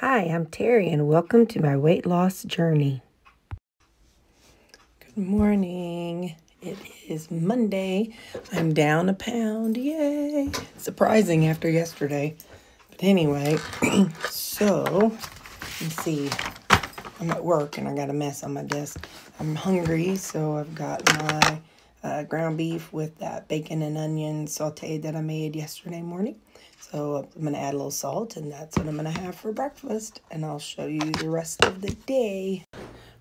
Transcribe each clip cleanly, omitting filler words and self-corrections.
Hi, I'm Terry, and welcome to my weight loss journey. Good morning. It is Monday. I'm down a pound. Yay! Surprising after yesterday. But anyway, so let's see. I'm at work and I got a mess on my desk. I'm hungry, so I've got my ground beef with that bacon and onion sauteed that I made yesterday morning. So I'm going to add a little salt, and that's what I'm going to have for breakfast. And I'll show you the rest of the day.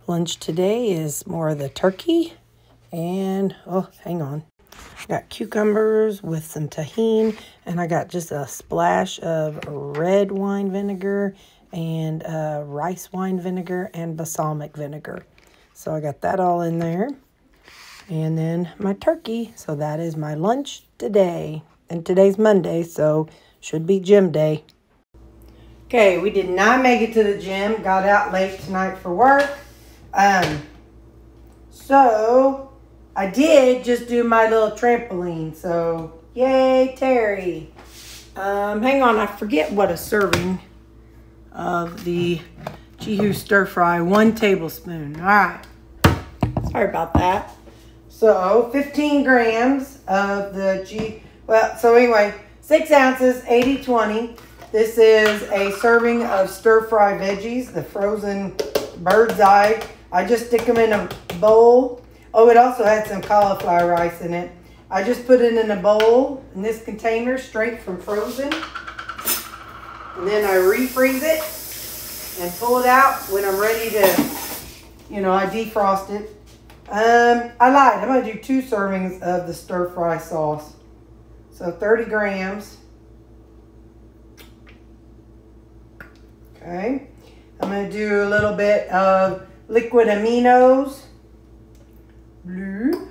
Lunch today is more of the turkey. And, oh, hang on. I got cucumbers with some tahini. And I got just a splash of red wine vinegar and rice wine vinegar and balsamic vinegar. So I got that all in there. And then my turkey. So that is my lunch today. And today's Monday, so should be gym day. Okay, we did not make it to the gym. Got out late tonight for work. So I did just do my little trampoline. So yay, Terry. Hang on, I forget what a serving of the Jihu stir fry. 1 tablespoon. All right. Sorry about that. So 15 grams of the so anyway, 6 ounces, 80-20. This is a serving of stir-fry veggies, the frozen bird's eye. I just stick them in a bowl. Oh, it also had some cauliflower rice in it. I just put it in a bowl in this container straight from frozen. And then I refreeze it and pull it out when I'm ready to, I defrost it. I lied. I'm going to do 2 servings of the stir-fry sauce. So 30 grams. Okay. I'm going to do a little bit of liquid aminos. Blue.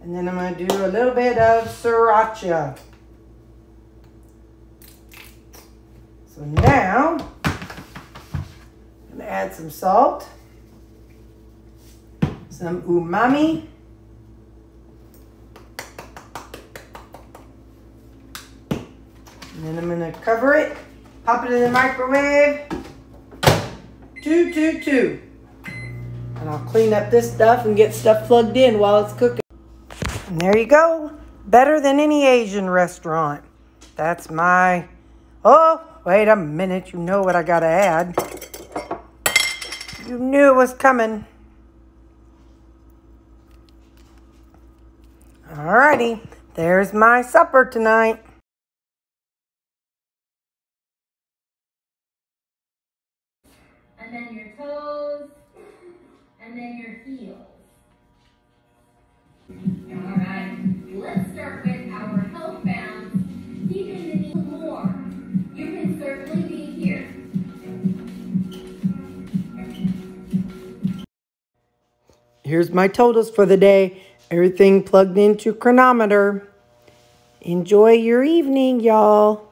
And then I'm going to do a little bit of sriracha. So now, I'm going to add some salt. Some umami. And then I'm going to cover it, pop it in the microwave, 222. And I'll clean up this stuff and get stuff plugged in while it's cooking. And there you go. Better than any Asian restaurant. That's my, oh, wait a minute. You know what I got to add. You knew it was coming. Alrighty, there's my supper tonight. And then your toes, and then your heels. All right, let's start with our health bounds. Keeping the knee more. You can certainly be here. Here's my totals for the day. Everything plugged into chronometer. Enjoy your evening, y'all.